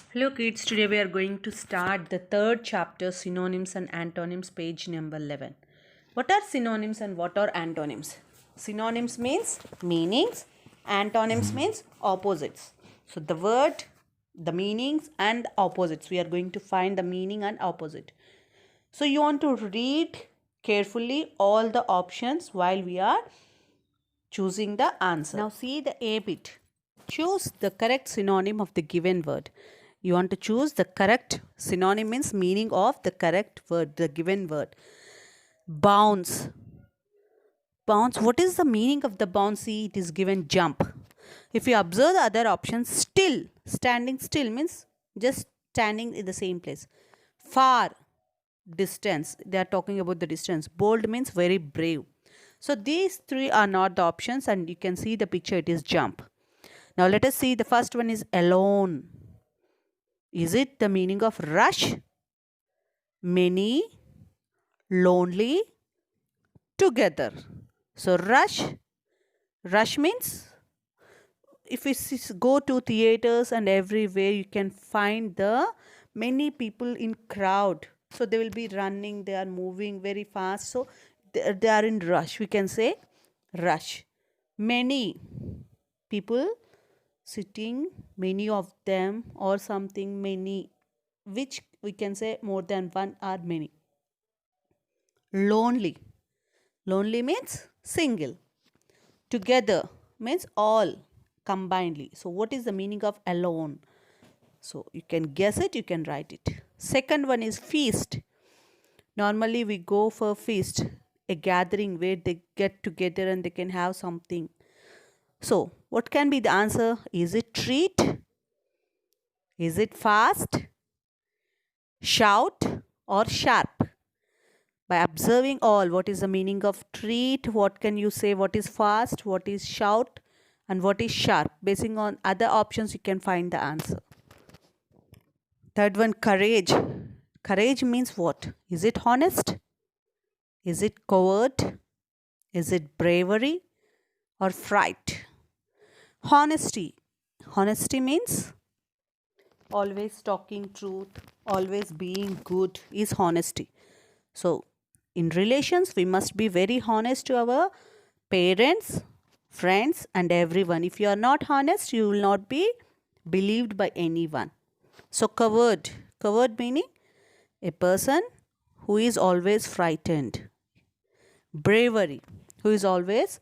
Hello kids, today we are going to start the third chapter, synonyms and antonyms, page number 11. What are synonyms and what are antonyms? Synonyms means meanings, antonyms means opposites. So the word, the meanings and opposites, we are going to find the meaning and opposite. So you want to read carefully all the options while we are choosing the answer. Now see the A bit. Choose the correct synonym of the given word. You want to choose the correct synonym means meaning of the correct word, the given word. Bounce. Bounce. What is the meaning of the bounce? See, it is given jump. If you observe the other options, still, standing still means just standing in the same place. Far, distance. They are talking about the distance. Bold means very brave. So these three are not the options, and you can see the picture, it is jump. Now let us see, the first one is alone. Is it the meaning of rush, many, lonely, together? So rush means if we go to theaters and everywhere you can find the many people in crowd. So they will be running, they are moving very fast. So they are in rush. We can say rush. Many people sitting, many of them or something, many, which we can say more than one or many. Lonely. Lonely means single. Together means all combinedly. So what is the meaning of alone? So you can guess it, you can write it. Second one is feast. Normally we go for feast, a gathering where they get together and they can have something. So what can be the answer? Is it treat? Is it fast? Shout or sharp? By observing all, what is the meaning of treat? What can you say? What is fast? What is shout? And what is sharp? Basing on other options, you can find the answer. Third one, courage. Courage means what? Is it honest? Is it coward? Is it bravery or fright? Honesty. Honesty means always talking truth, always being good is honesty. So in relations, we must be very honest to our parents, friends, and everyone. If you are not honest, you will not be believed by anyone. So coward. Coward meaning a person who is always frightened. Bravery, who is always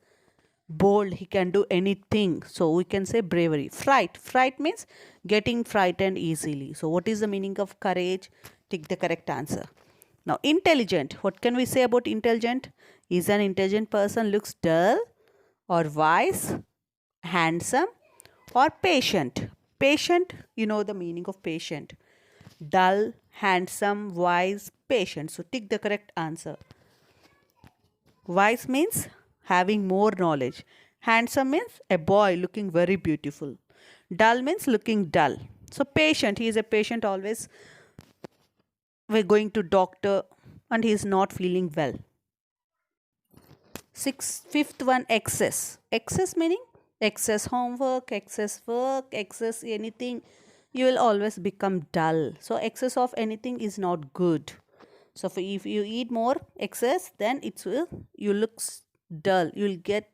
bold, he can do anything. So we can say bravery. Fright means getting frightened easily. So what is the meaning of courage? Take the correct answer. Now intelligent. What can we say about intelligent? Is an intelligent person looks dull or wise, handsome or patient? Patient, you know the meaning of patient. Dull, handsome, wise, patient. So tick the correct answer. Wise means having more knowledge. Handsome means a boy looking very beautiful. Dull means looking dull. So patient, he is a patient always. We're going to doctor and he is not feeling well. Fifth one, excess. Excess meaning excess homework, excess work, excess anything. You will always become dull. So excess of anything is not good. So if you eat more excess, then it will you look dull. You will get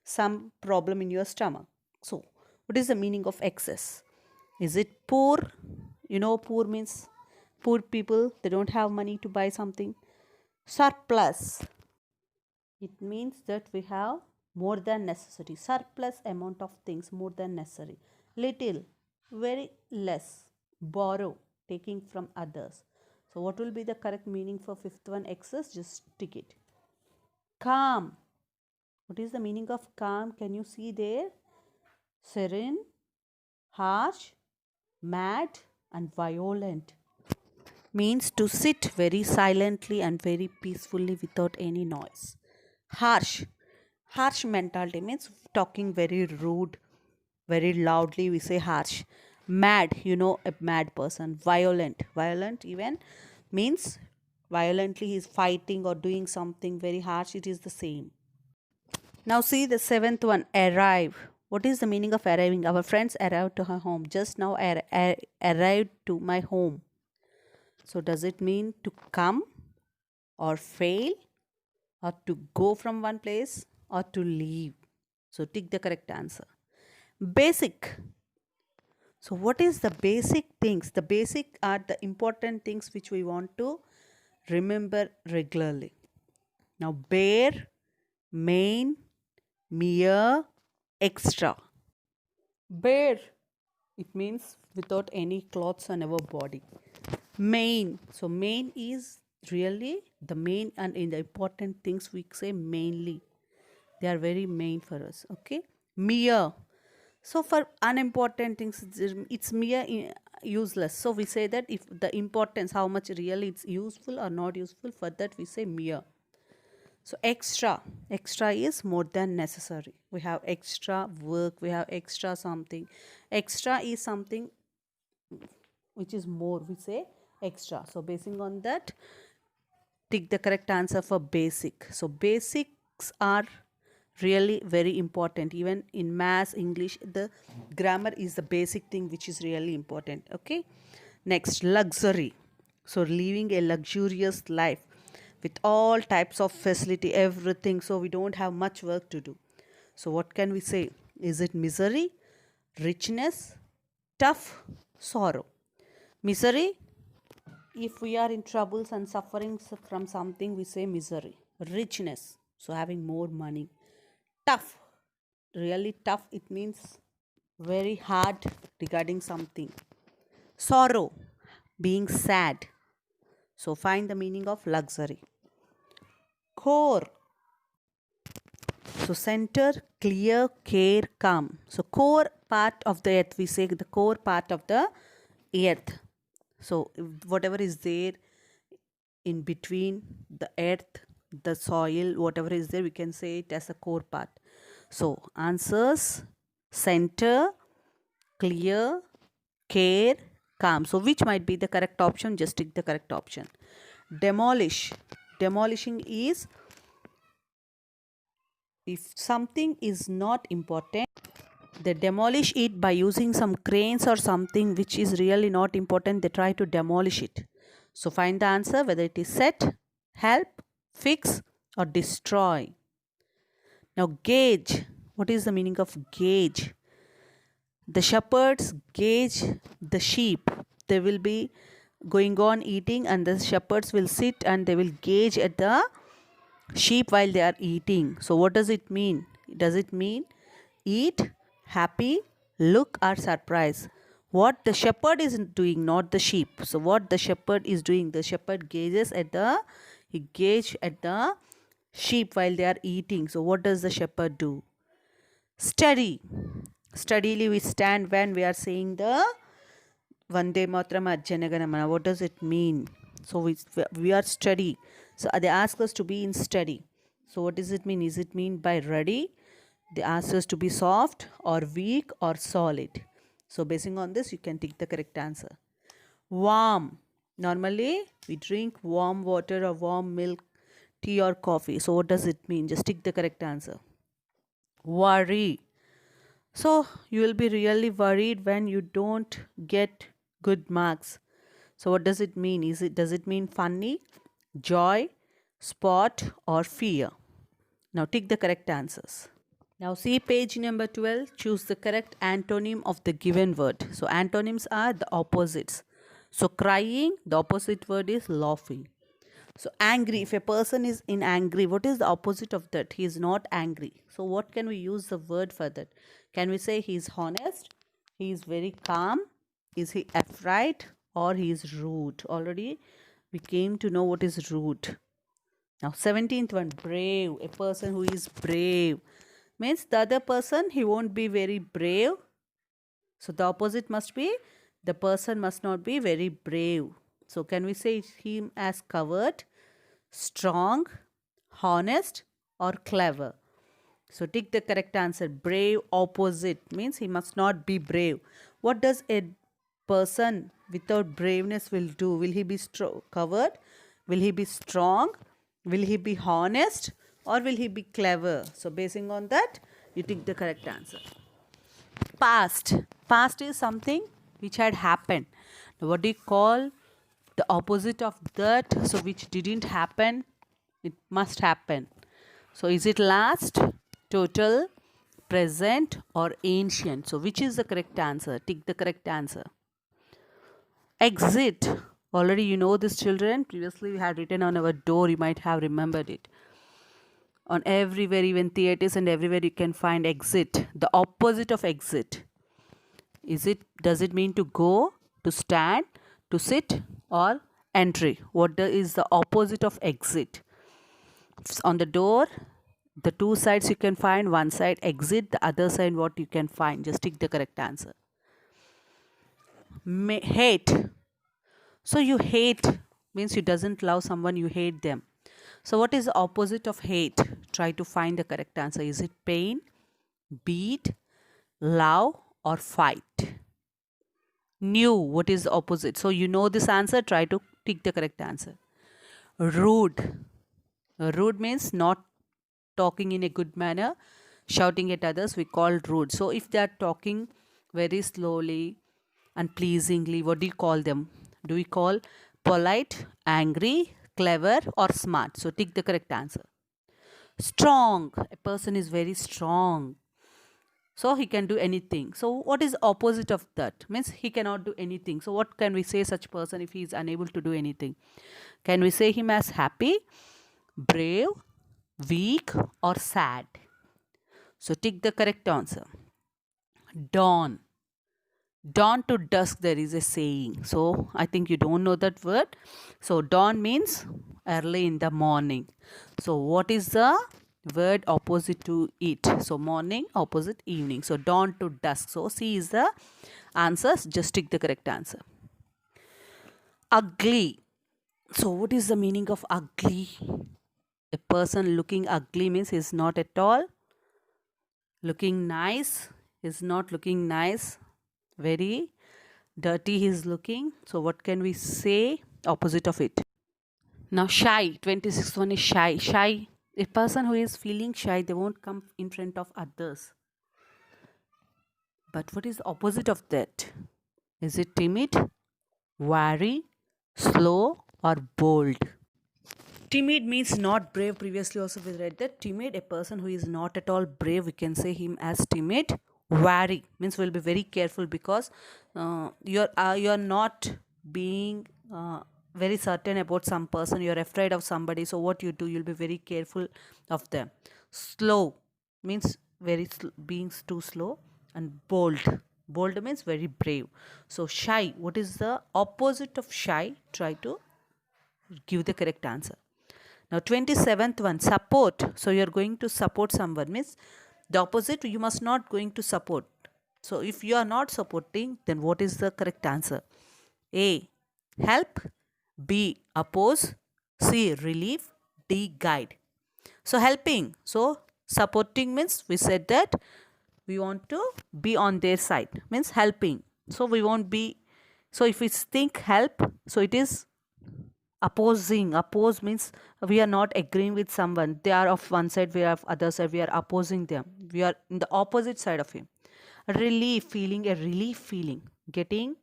some problem in your stomach. So what is the meaning of excess? Is it poor? You know, poor means poor people, they don't have money to buy something. Surplus, it means that we have more than necessary. Surplus amount of things, more than necessary. Little, very less. Borrow, taking from others. So what will be the correct meaning for fifth one, excess? Just tick it. Calm. What is the meaning of calm? Can you see there? Serene, harsh, mad and violent. Means to sit very silently and very peacefully without any noise. Harsh. Harsh mentality means talking very rude, very loudly, we say harsh. Mad, you know, a mad person. Violent. Violent even means violently he is fighting or doing something very harsh. It is the same. Now see the seventh one, arrive. What is the meaning of arriving? Our friends arrived to her home. Just now arrived to my home. So does it mean to come or fail or to go from one place or to leave? So tick the correct answer. Basic. So what is the basic things? The basic are the important things which we want to remember regularly. Now bare, main, mere, extra. Bare, it means without any clothes on our body. Main, so main is really the main and in the important things we say mainly. They are very main for us. Okay. Mere, so for unimportant things it's mere useless. So we say that if the importance, how much really it's useful or not useful, for that we say mere. So extra, extra is more than necessary. We have extra work, we have extra something. Extra is something which is more, we say extra. So basing on that, take the correct answer for basic. So basics are really very important. Even in maths, English, the grammar is the basic thing which is really important. Okay. Next, luxury. So living a luxurious life with all types of facility, everything. So we don't have much work to do. So what can we say? Is it misery, richness, tough, sorrow? Misery, if we are in troubles and suffering from something, we say misery. Richness, so having more money. Tough, really tough, it means very hard regarding something. Sorrow, being sad. So find the meaning of luxury. Core, so center, clear, care, calm. So core part of the earth, we say the core part of the earth. So whatever is there in between the earth, the soil, whatever is there, we can say it as a core part. So answers: center, clear, care, calm. So which might be the correct option? Just tick the correct option. Demolish. Demolishing is if something is not important, they demolish it by using some cranes or something which is really not important. They try to demolish it. So find the answer, whether it is set, help, fix or destroy. Now gauge. What is the meaning of gauge? The shepherds gauge the sheep. They will be going on eating and the shepherds will sit and they will gauge at the sheep while they are eating. So what does it mean? Does it mean eat, happy, look or surprise? What the shepherd is doing, not the sheep. So what the shepherd is doing, the shepherd gauges at the, he gauge at the sheep while they are eating. So what does the shepherd do? Study. Steadily we stand when we are saying the Vande Mataram Ajjanaganamana. What does it mean? So we are steady. So they ask us to be in study. So what does it mean? Is it mean by ready? They ask us to be soft or weak or solid. So basing on this, you can take the correct answer. Warm. Normally, we drink warm water or warm milk, tea or coffee. So what does it mean? Just tick the correct answer. Worry. So you will be really worried when you don't get good marks. So what does it mean? Does it mean funny, joy, spot or fear? Now tick the correct answers. Now see page number 12. Choose the correct antonym of the given word. So antonyms are the opposites. So crying, the opposite word is laughing. So angry, if a person is in angry, what is the opposite of that? He is not angry. So what can we use the word for that? Can we say he is honest, he is very calm, is he afraid or he is rude? Already we came to know what is rude. Now 17th one, brave. A person who is brave means the other person, he won't be very brave. So the opposite must be, the person must not be very brave. So can we say him as coward, strong, honest or clever? So tick the correct answer. Brave opposite means he must not be brave. What does a person without braveness will do? Will he be coward? Will he be strong? Will he be honest? Or will he be clever? So basing on that, you tick the correct answer. past. Past is something which had happened. Now, what do you call the opposite of that? So, which didn't happen, it must happen. So, is it last, total, present, or ancient? So, which is the correct answer? Tick the correct answer. Exit. Already you know this, children. Previously we had written on our door. You might have remembered it. On everywhere, even theaters and everywhere, you can find exit. The opposite of exit. Does it mean to go, to stand, to sit, or entry? What is the opposite of exit? On the door, the two sides you can find. One side exit, the other side what you can find. Just tick the correct answer. Hate. So you hate means you doesn't love someone, you hate them. So what is the opposite of hate? Try to find the correct answer. Is it pain, beat, love, or fight? New. What is the opposite? So you know this answer. Try to tick the correct answer. Rude. Rude means not talking in a good manner, shouting at others. We call rude. So if they are talking very slowly and pleasingly, what do you call them? Do we call polite, angry, clever, or smart? So tick the correct answer. Strong. A person is very strong. So he can do anything. So what is opposite of that? Means he cannot do anything. So what can we say such person if he is unable to do anything? Can we say him as happy, brave, weak, or sad? So tick the correct answer. Dawn. Dawn to dusk, there is a saying. So I think you don't know that word. So dawn means early in the morning. So what is the word opposite to it? So morning, opposite evening. So dawn to dusk. So C is the answer. Just tick the correct answer. Ugly. So what is the meaning of ugly? A person looking ugly means he is not at all looking nice. He is not looking nice. Very dirty he is looking. So what can we say opposite of it? Now shy. 26th one is shy. Shy. A person who is feeling shy, they won't come in front of others. But what is the opposite of that? Is it timid, wary, slow, or bold? Timid means not brave. Previously also we read that. Timid, a person who is not at all brave, we can say him as timid. Wary means we'll be very careful because you're not being very certain about some person. You're afraid of somebody. So what you do, you'll be very careful of them. Slow means being too slow. And bold means very brave. So shy, what is the opposite of shy? Try to give the correct answer. Now 27th one, support. So you're going to support someone means the opposite, you must not going to support. So if you are not supporting, then what is the correct answer? A, help. B, oppose. C, relief. D, guide. So helping. So supporting means we said that we want to be on their side. Means helping. So we won't be. So if we think help, so it is opposing. Oppose means we are not agreeing with someone. They are of one side, we are of other side. We are opposing them. We are in the opposite side of him. Relief, feeling a relief feeling. Getting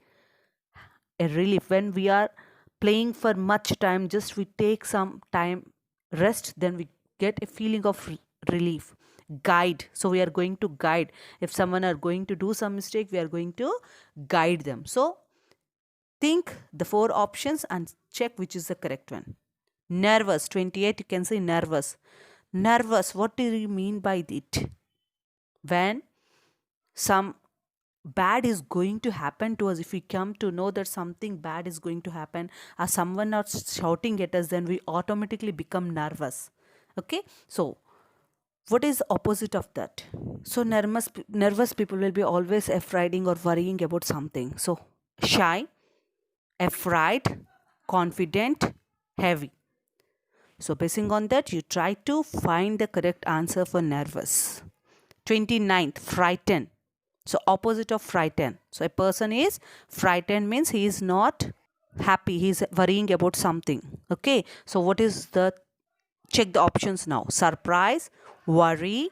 a relief. When we are playing for much time, just we take some time rest, then we get a feeling of relief. Guide. So we are going to guide. If someone are going to do some mistake, we are going to guide them. So think the 4 options and check which is the correct one. Nervous. 28, you can say nervous. Nervous, what do you mean by it? When some bad is going to happen to us, if we come to know that something bad is going to happen or someone is shouting at us, then we automatically become nervous. Okay, so what is opposite of that? So nervous people will be always afraid or worrying about something. So shy, afraid, confident, heavy. So basing on that, you try to find the correct answer for nervous. 29th, frightened. So opposite of frightened. So a person is frightened means he is not happy. He is worrying about something. Okay. So what is the, check the options now. Surprise, worry,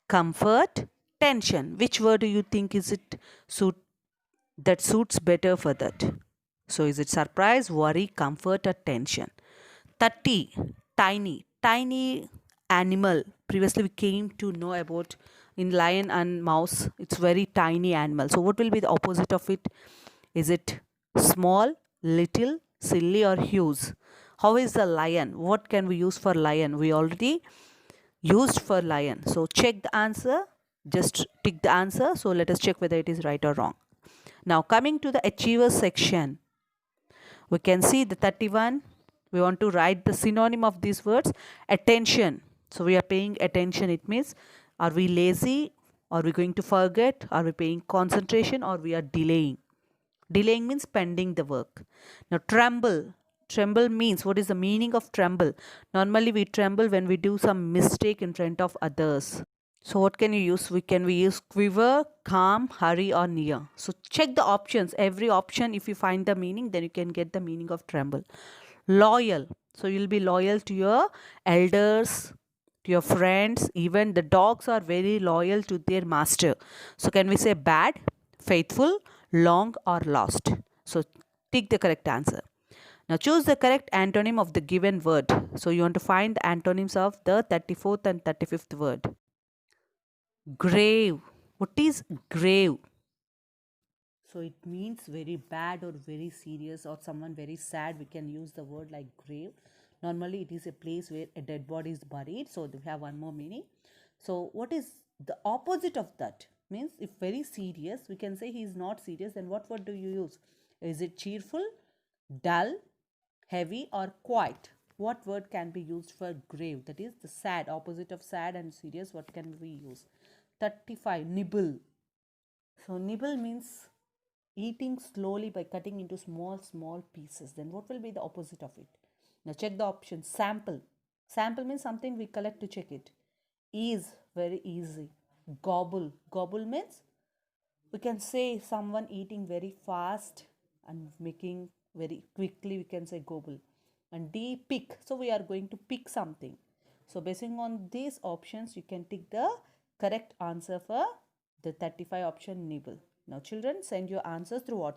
comfort, Tension. Which word do you think is it suit that suits better for that? So is it surprise, worry, comfort, or tension? 30. Tiny. Tiny animal. Previously we came to know about in lion and mouse. It's very tiny animal. So what will be the opposite of it? Is it small, little, silly, or huge? How is the lion? What can we use for lion? We already used for lion. So check the answer. Just tick the answer. So let us check whether it is right or wrong. Now coming to the achievers section, we can see the 31. We want to write the synonym of these words. Attention. So we are paying attention. It means, are we lazy? Are we going to forget? Are we paying concentration, or we are delaying? Delaying means pending the work. Now tremble. Tremble means, what is the meaning of tremble? Normally we tremble when we do some mistake in front of others. So what can you use? We use quiver, calm, hurry, or near. So check the options. Every option, if you find the meaning, then you can get the meaning of tremble. Loyal. So you'll be loyal to your elders, to your friends. Even the dogs are very loyal to their master. So can we say bad, faithful, long, or lost? So take the correct answer. Now choose the correct antonym of the given word. So you want to find the antonyms of the 34th and 35th word. Grave. What is grave? So it means very bad or very serious or someone very sad. We can use the word like grave. Normally it is a place where a dead body is buried. So we have one more meaning. So what is the opposite of that? Means if very serious, we can say he is not serious. Then what word do you use? Is it cheerful, dull, heavy, or quiet? What word can be used for grave? That is the sad, opposite of sad and serious. What can we use? 35. Nibble. So nibble means eating slowly by cutting into small pieces. Then what will be the opposite of it? Now check the option. Sample. Sample means something we collect to check it. Ease, very easy. Gobble. Gobble means we can say someone eating very fast and making very quickly, we can say gobble. And D, pick. So we are going to pick something. So basing on these options, you can tick the correct answer for the 35 option nibble. Now children, send your answers through WhatsApp.